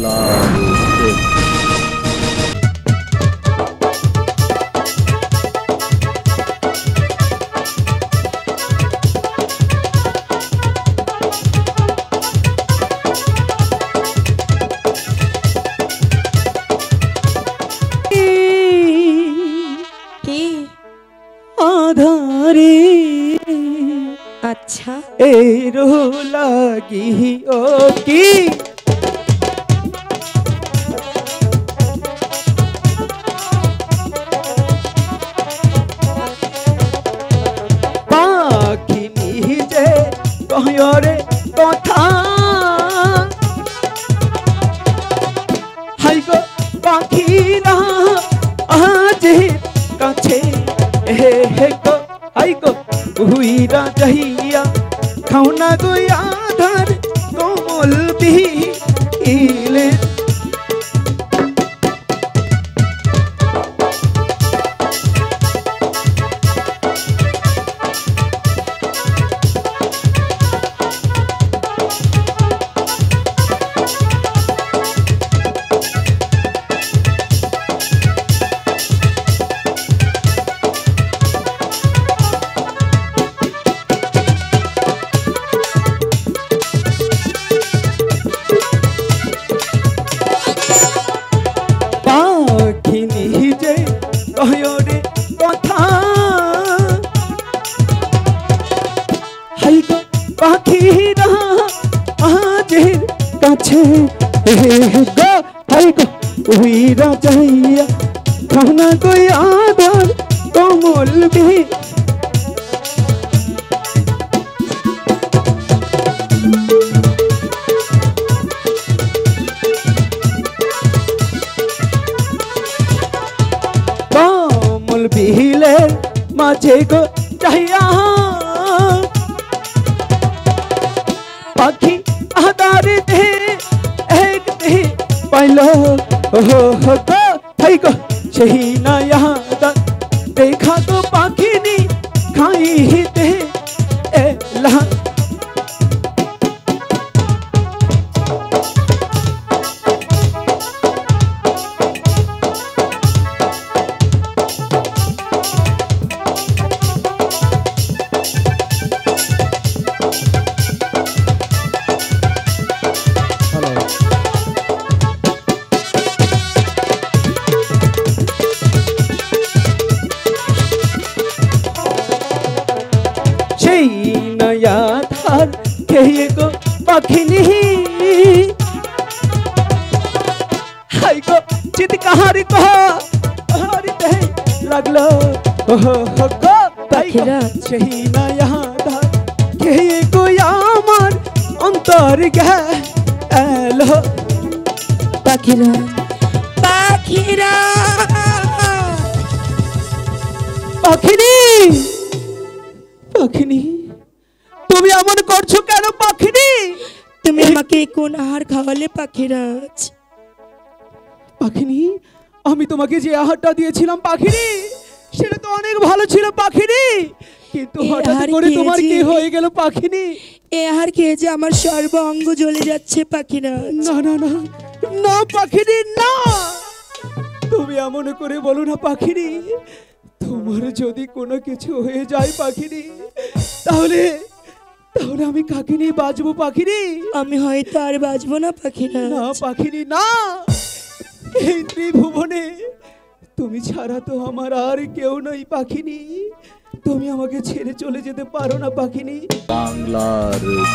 বাংলাদেশ। আধারে আচ্ছা এরো লাগি ও কি পাখি নিজে কহরে কথা হাই গো পাখিরা আজ কাছে হে হে গো হাই গো উইরা যাইয়া খাওনা গো আধার কোমল দিলে কহরে কথা হাই গো পাখিরা আজের কাছে গো হাই গো উইরা যাইয়া খাওনা গো আধার কোমল বি বিহিলের মাঝে গো চাহিয়া পাখি আদারে দে এক দে পাইল গো হাই গো সেই না ইয়াদা দেখা গো পাখিনি খাইতে এলা ধার খেয়ে গো পাখিনি হাই গো চিৎকার কহারিতে লাগলো গো পাখিরা সেই নয়া ধার খেয়ে গো আমার অন্তর গেল পাখিরা পাখিরা পাখিনি পাখিনি তুমি এমন করছো কেন পাখিনি তুমি আমাকে কোন আহার খাওয়ালে পাখিরাজ পাখিনি আমি তোমাকে যে আহারটা দিয়েছিলাম পাখিনি সেটা তো অনেক ভালো ছিল পাখিনি কিন্তু হঠাৎ করে তোমার কি হয়ে গেল পাখিনি এই আহার খেয়ে যে আমার সর্ব অঙ্গ জ্বলে যাচ্ছে পাখিরাজ না না না না পাখিনি না তুমি এমন করে বলো না পাখিনি তোমার যদি কোনো কিছু হয়ে যায় পাখিনি তাহলে তাহলে আমি কাকে নিয়ে বাঁচবো পাখিনি আমি হয়তো আর বাঁচবো না পাখিরা না পাখিনি না এই ত্রিভুবনে তুমি ছাড়া তো আমার আর কেউ নেই পাখিনি তুমি আমাকে ছেড়ে চলে যেতে পারো না পাখিনি বাংলাদেশ।